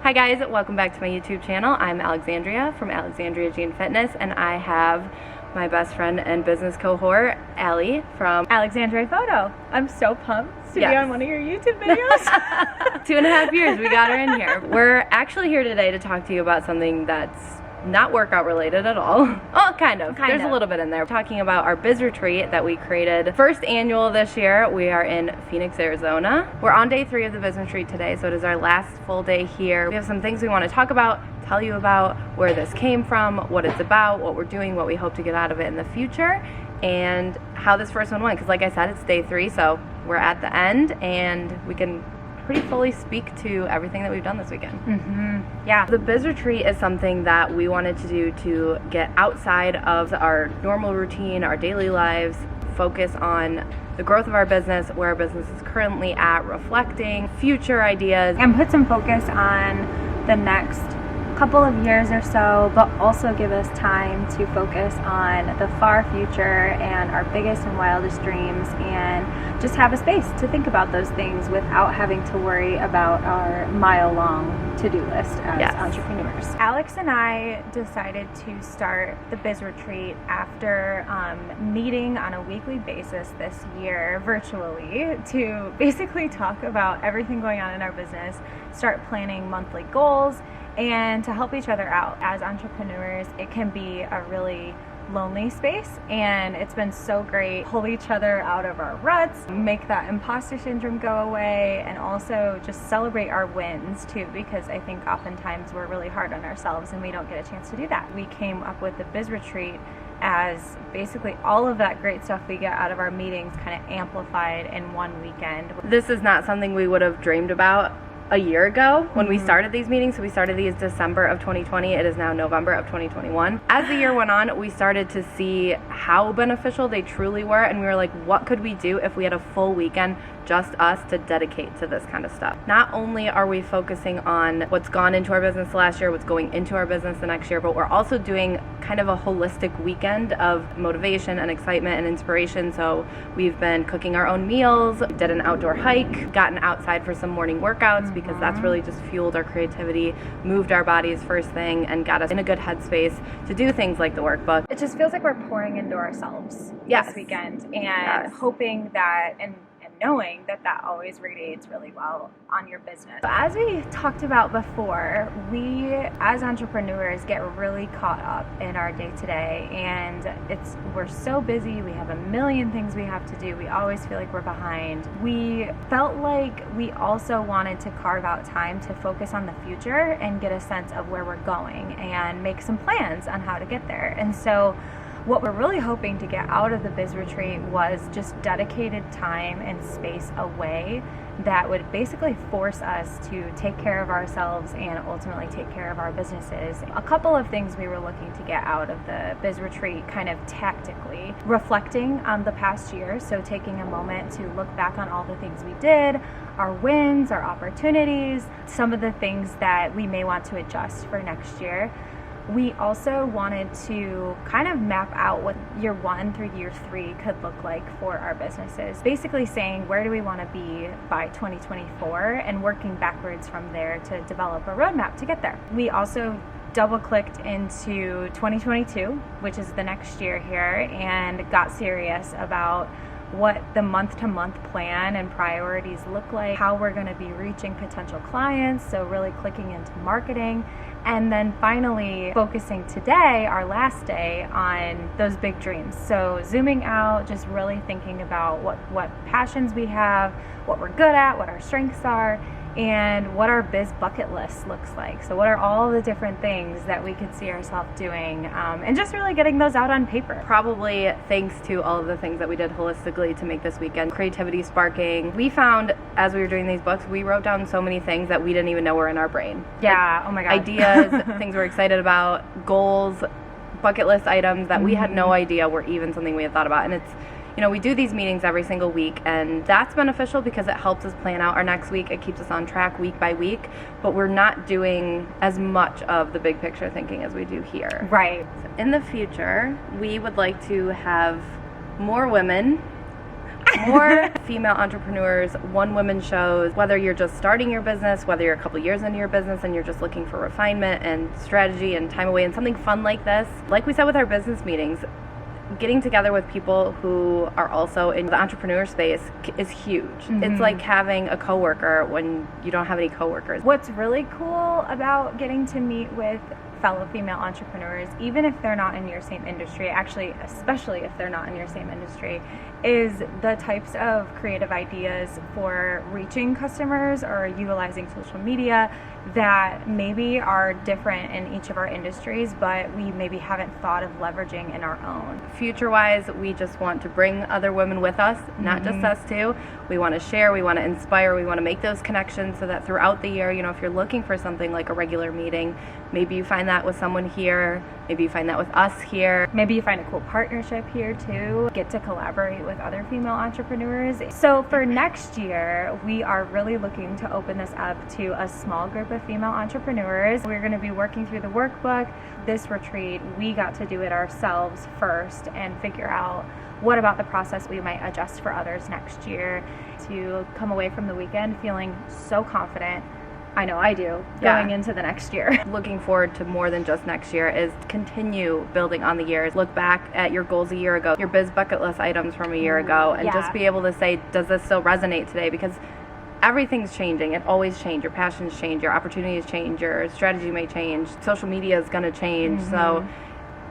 Hi guys, welcome back to my YouTube channel. I'm Alexandria from Alexandria Gene Fitness, and I have my best friend and business cohort, Allie from Alexandria Photo. I'm so pumped to be on one of your YouTube videos. 2.5 years we got her in here. We're actually here today to talk to you about something that's not workout related at all. Oh, kind of. There's a little bit in there. We're talking about our Biz Retreat that we created. First annual this year. We are in Phoenix, Arizona. We're on day 3 of the Biz Retreat today, so it is our last full day here. We have some things we want to talk about, tell you about where this came from, what it's about, what we're doing, what we hope to get out of it in the future, and how this first one went. Because like I said, it's day 3, so we're at the end, and we can pretty fully speak to everything that we've done this weekend. Yeah. The Biz Retreat is something that we wanted to do to get outside of our normal routine, our daily lives, focus on the growth of our business, where our business is currently at, reflecting future ideas. And put some focus on the next couple of years or so, but also give us time to focus on the far future and our biggest and wildest dreams, and just have a space to think about those things without having to worry about our mile-long to-do list as entrepreneurs. Alex and I decided to start the Biz Retreat after meeting on a weekly basis this year virtually to basically talk about everything going on in our business, start planning monthly goals, and to help each other out. As entrepreneurs, it can be a really lonely space, and it's been so great. Pull each other out of our ruts, make that imposter syndrome go away, and also just celebrate our wins too, because I think oftentimes we're really hard on ourselves and we don't get a chance to do that. We came up with the Biz Retreat as basically all of that great stuff we get out of our meetings kind of amplified in one weekend. This is not something we would have dreamed about a year ago when we started these meetings. So we started these December of 2020. It is now November of 2021. As the year went on, we started to see how beneficial they truly were, and we were like, what could we do if we had a full weekend, just us, to dedicate to this kind of stuff? Not only are we focusing on what's gone into our business last year, what's going into our business the next year, but we're also doing kind of a holistic weekend of motivation and excitement and inspiration. So we've been cooking our own meals, did an outdoor hike, gotten outside for some morning workouts, because that's really just fueled our creativity, moved our bodies first thing, and got us in a good headspace to do things like the workbook. It just feels like we're pouring into ourselves this weekend, and hoping that and knowing that that always radiates really well on your business. As we talked about before, we as entrepreneurs get really caught up in our day-to-day, and we're so busy, we have a million things we have to do, we always feel like we're behind. We felt like we also wanted to carve out time to focus on the future and get a sense of where we're going and make some plans on how to get there. And so what we're really hoping to get out of the Biz Retreat was just dedicated time and space away that would basically force us to take care of ourselves and ultimately take care of our businesses. A couple of things we were looking to get out of the Biz Retreat kind of tactically: reflecting on the past year, so taking a moment to look back on all the things we did, our wins, our opportunities, some of the things that we may want to adjust for next year. We also wanted to kind of map out what year 1 through year 3 could look like for our businesses. Basically saying, where do we want to be by 2024, and working backwards from there to develop a roadmap to get there. We also double-clicked into 2022, which is the next year here, and got serious about what the month-to-month plan and priorities look like, how we're going to be reaching potential clients, so really clicking into marketing, and then finally focusing today, our last day, on those big dreams. So zooming out, just really thinking about what passions we have, what we're good at, what our strengths are, and what our biz bucket list looks like. So what are all the different things that we could see ourselves doing, and just really getting those out on paper. Probably thanks to all of the things that we did holistically to make this weekend creativity sparking. We found, as we were doing these books, we wrote down so many things that we didn't even know were in our brain. Yeah, oh my God. Ideas, things we're excited about, goals, bucket list items that we had no idea were even something we had thought about. And it's, you know, we do these meetings every single week, and that's beneficial because it helps us plan out our next week. It keeps us on track week by week, but we're not doing as much of the big picture thinking as we do here. Right. So in the future, we would like to have more women more female entrepreneurs, one-woman shows, whether you're just starting your business, whether you're a couple years into your business and you're just looking for refinement and strategy and time away and something fun like this. Like we said with our business meetings, getting together with people who are also in the entrepreneur space is huge. Mm-hmm. It's like having a coworker when you don't have any coworkers. What's really cool about getting to meet with fellow female entrepreneurs, even if they're not in your same industry, actually, especially if they're not in your same industry, is the types of creative ideas for reaching customers or utilizing social media that maybe are different in each of our industries, but we maybe haven't thought of leveraging in our own. Future-wise, we just want to bring other women with us, not just us two. We want to share, we want to inspire, we want to make those connections so that throughout the year, if you're looking for something like a regular meeting, maybe you find that with someone here, maybe you find that with us here. Maybe you find a cool partnership here too. Get to collaborate with other female entrepreneurs. So for next year, we are really looking to open this up to a small group of female entrepreneurs. We're going to be working through the workbook. This retreat, we got to do it ourselves first and figure out what about the process we might adjust for others next year to come away from the weekend feeling so confident. I know I do, going into the next year. Looking forward to more than just next year is continue building on the years. Look back at your goals a year ago, your biz bucket list items from a year ago, and just be able to say, does this still resonate today? Because everything's changing. It always changes. Your passions change, your opportunities change, your strategy may change, social media is going to change. So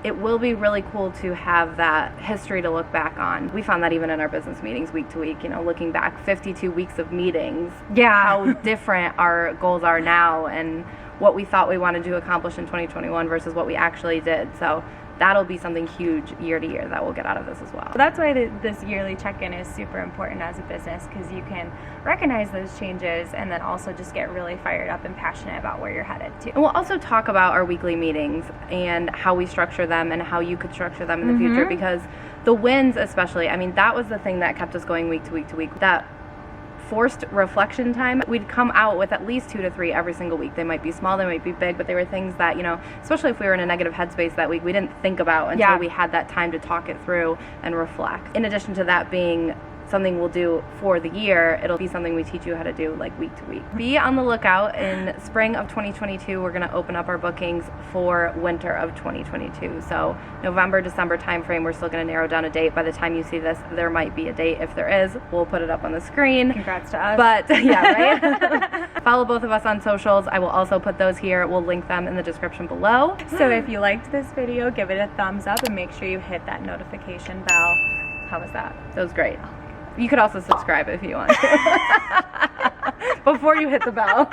it will be really cool to have that history to look back on. We found that even in our business meetings week to week, looking back 52 weeks of meetings, how different our goals are now and what we thought we wanted to accomplish in 2021 versus what we actually did. So that'll be something huge year to year that we'll get out of this as well. That's why this yearly check-in is super important as a business, because you can recognize those changes and then also just get really fired up and passionate about where you're headed to. And we'll also talk about our weekly meetings and how we structure them and how you could structure them in the future, because the wins especially, that was the thing that kept us going week to week to week. That forced reflection time, we'd come out with at least 2 to 3 every single week. They might be small, they might be big, but they were things that, especially if we were in a negative headspace that week, we didn't think about until we had that time to talk it through and reflect. In addition to that being something we'll do for the year, it'll be something we teach you how to do like week to week. Be on the lookout. In spring of 2022, we're going to open up our bookings for winter of 2022. So November, December timeframe, we're still going to narrow down a date. By the time you see this, there might be a date. If there is, we'll put it up on the screen. Congrats to us. But right? Follow both of us on socials. I will also put those here. We'll link them in the description below. So if you liked this video, give it a thumbs up and make sure you hit that notification bell. How was that? That was great. You could also subscribe if you want. Before you hit the bell.